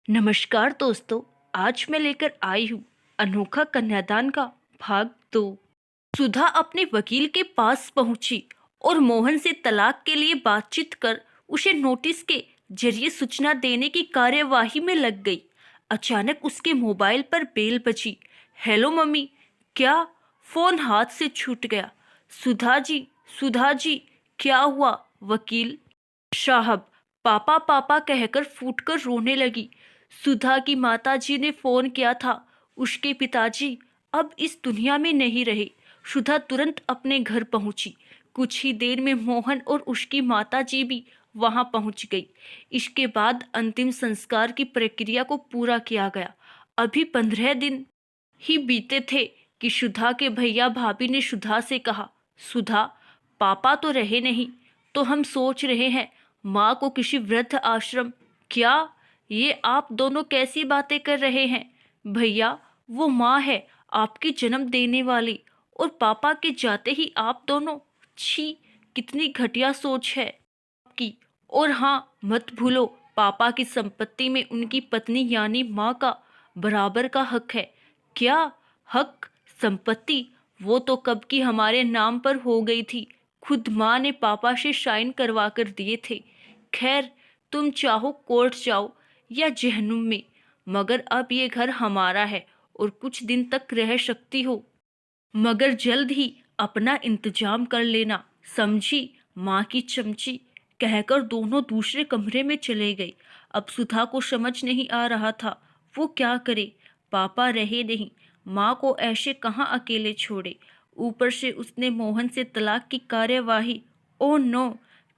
नमस्कार दोस्तों। आज मैं लेकर आई हूँ अनोखा कन्यादान का भाग 2। सुधा अपने वकील के पास पहुंची और मोहन से तलाक के लिए बातचीत कर उसे नोटिस के जरिए सूचना देने की कार्यवाही में लग गई। अचानक उसके मोबाइल पर बेल बजी। Hello mummy. क्या? फोन हाथ से छूट गया। सुधा जी, सुधा जी, क्या हुआ? वकील साहब, पापा पापा कहकर फूटकर रोने लगी। सुधा की माताजी ने फोन किया था। उसके पिताजी अब इस दुनिया में नहीं रहे। सुधा तुरंत अपने घर पहुंची। कुछ ही देर में मोहन और उसकी माताजी भी वहां पहुंच गई। इसके बाद अंतिम संस्कार की प्रक्रिया को पूरा किया गया। अभी 15 दिन ही बीते थे कि सुधा के भैया भाभी ने सुधा से कहा, सुधा, पापा तो रहे नहीं, तो हम सोच रहे हैं माँ को किसी वृद्ध आश्रम। क्या? ये आप दोनों कैसी बातें कर रहे हैं? भैया, वो माँ है आपकी जन्म देने वाली, और पापा के जाते ही आप दोनों। छी, कितनी घटिया सोच है आपकी। और हाँ, मत भूलो, पापा की संपत्ति में उनकी पत्नी यानी माँ का बराबर का हक है। क्या हक? संपत्ति वो तो कब की हमारे नाम पर हो गई थी। खुद माँ ने पापा से साइन करवा कर दिए थे। खैर, तुम चाहो कोर्ट जाओ या जहन्नुम में, मगर अब ये घर हमारा है और कुछ दिन तक रह सकती हो, मगर जल्द ही अपना इंतजाम कर लेना, समझी? माँ की चमची, कहकर दोनों दूसरे कमरे में चले गए। अब सुधा को समझ नहीं आ रहा था वो क्या करे। पापा रहे नहीं, माँ को ऐसे कहाँ अकेले छोड़े। ऊपर से उसने मोहन से तलाक की कार्यवाही। Oh no!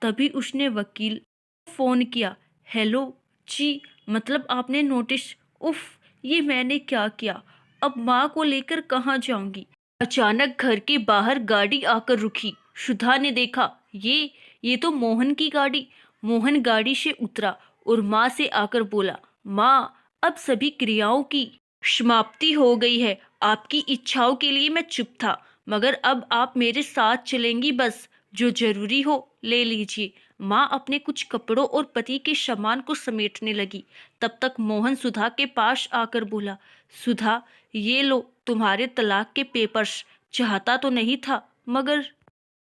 तभी उसने वकील को फोन किया। हेलो जी, मतलब आपने नोटिस? उफ, ये मैंने क्या किया? अब माँ को लेकर कहाँ जाऊंगी? अचानक घर के बाहर गाड़ी आकर रुकी। सुधा ने देखा, ये तो मोहन की गाड़ी। मोहन गाड़ी से उतरा और माँ से आकर बोला, माँ, अब सभी क्रियाओं की समाप्ति हो गई है। आपकी इच्छाओं के लिए मैं चुप था, मगर अब आप मेरे साथ चलेंगी। बस जो जरूरी हो ले लीजिए। माँ अपने कुछ कपड़ों और पति के सामान को समेटने लगी। तब तक मोहन सुधा के पास आकर बोला, सुधा, ये लो तुम्हारे तलाक के पेपर्स। चाहता तो नहीं था, मगर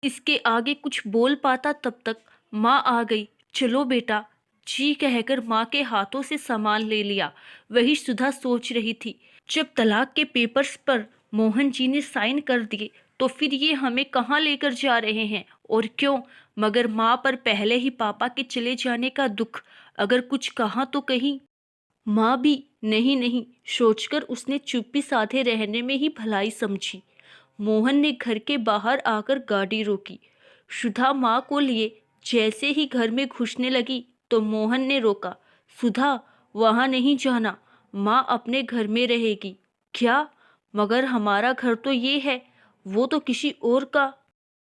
इसके आगे कुछ बोल पाता तब तक माँ आ गई। चलो बेटा जी, कहकर माँ के हाथों से सामान ले लिया। वही सुधा सोच रही थी, जब तलाक के पेपर्स पर मोहन जी ने साइन कर दिए तो फिर ये हमें कहाँ लेकर जा रहे हैं और क्यों? मगर माँ पर पहले ही पापा के चले जाने का दुख, अगर कुछ कहा तो कहीं माँ भी नहीं नहीं सोचकर उसने चुप्पी साधे रहने में ही भलाई समझी। मोहन ने घर के बाहर आकर गाड़ी रोकी। सुधा माँ को लिए जैसे ही घर में घुसने लगी तो मोहन ने रोका। सुधा, वहां नहीं जाना, माँ अपने घर में रहेगी। क्या? मगर हमारा घर तो ये है, वो तो किसी और का।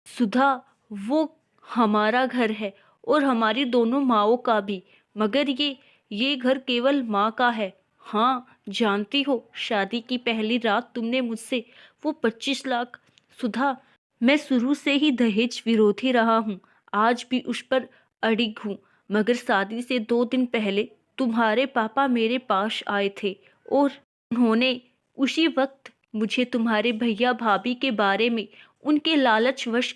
सुधा, वो हमारा घर है और हमारी दोनों माँओं का भी, मगर ये घर केवल माँ का है। हाँ, जानती हो, शादी की पहली रात तुमने मुझसे वो 25 लाख। सुधा, मैं शुरू से ही दहेज विरोधी रहा हूँ, आज भी उस पर अड़िग हूँ, मगर शादी से 2 दिन पहले तुम्हारे पापा मेरे पास आए थे और उन्होंने उसी वक्त मुझे तुम्हारे भैया भाभी के बारे में, उनके लालचवश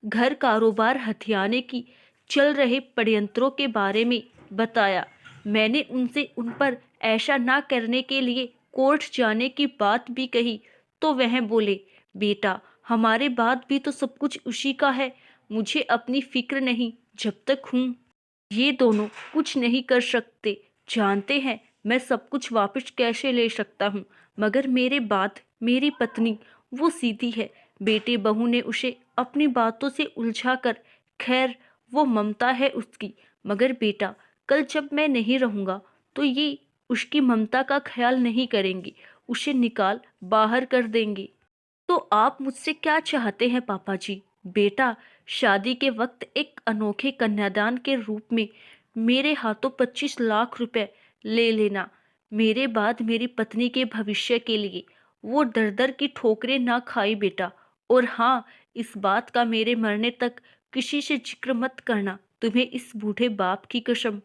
घर कारोबार हथियाने की चल रहे षड्यंत्रों के बारे में बताया। मैंने उनसे उन पर ऐसा ना करने के लिए कोर्ट जाने की बात भी कही तो वह बोले, बेटा, हमारे बाद भी तो सब कुछ उसी का है, मुझे अपनी फिक्र नहीं जब तक हूँ। ये दोनों कुछ नहीं कर सकते। जानते हैं मैं सब कुछ वापस कैसे ले सकता हूँ, मगर मेरे बाद मेरी पत्नी वो सीधी है। बेटे बहू ने उसे अपनी बातों से उलझा कर, खैर वो ममता है उसकी, मगर बेटा, कल जब मैं नहीं रहूँगा तो ये उसकी ममता का ख्याल नहीं करेंगे, उसे निकाल बाहर कर देंगे। तो आप मुझसे क्या चाहते हैं पापा जी? बेटा, शादी के वक्त एक अनोखे कन्यादान के रूप में मेरे हाथों 25 लाख रुपए ले लेना। मेरे बाद मेरी पत्नी के भविष्य के लिए वो दर दर की ठोकरें ना खाई बेटा। और हाँ, इस बात का मेरे मरने तक किसी से जिक्र मत करना, तुम्हें इस बूढ़े बाप की कसम।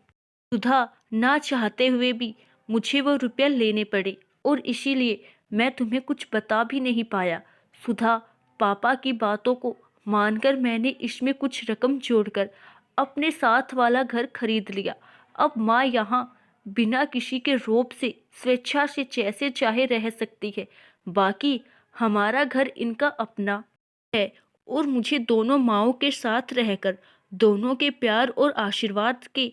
सुधा ना चाहते हुए भी मुझे वो रुपया लेने पड़े और इसीलिए मैं तुम्हें कुछ बता भी नहीं पाया। सुधा, पापा की बातों को मानकर मैंने इसमें कुछ रकम जोड़कर अपने साथ वाला घर खरीद लिया। अब माँ यहाँ बिना किसी के रौब से स्वेच्छा से जैसे चाहे रह सकती है। बाकी हमारा घर इनका अपना है और मुझे दोनों माँओं के साथ रहकर दोनों के प्यार और आशीर्वाद के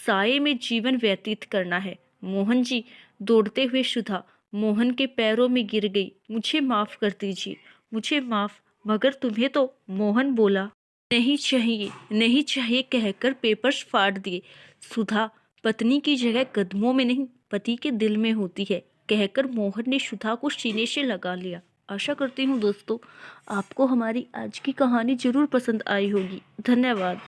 साए में जीवन व्यतीत करना है। मोहन जी, दौड़ते हुए सुधा मोहन के पैरों में गिर गई। मुझे माफ कर दीजिए, मुझे माफ। मगर तुम्हें तो, मोहन बोला। नहीं चाहिए, नहीं चाहिए कहकर पेपर्स फाड़ दिए। सुधा, पत्नी की जगह कदमों में नहीं पति के दिल में होती है कहकर मोहन ने सुधा को सीने से लगा लिया। आशा करती हूँ दोस्तों आपको हमारी आज की कहानी जरूर पसंद आई होगी। धन्यवाद।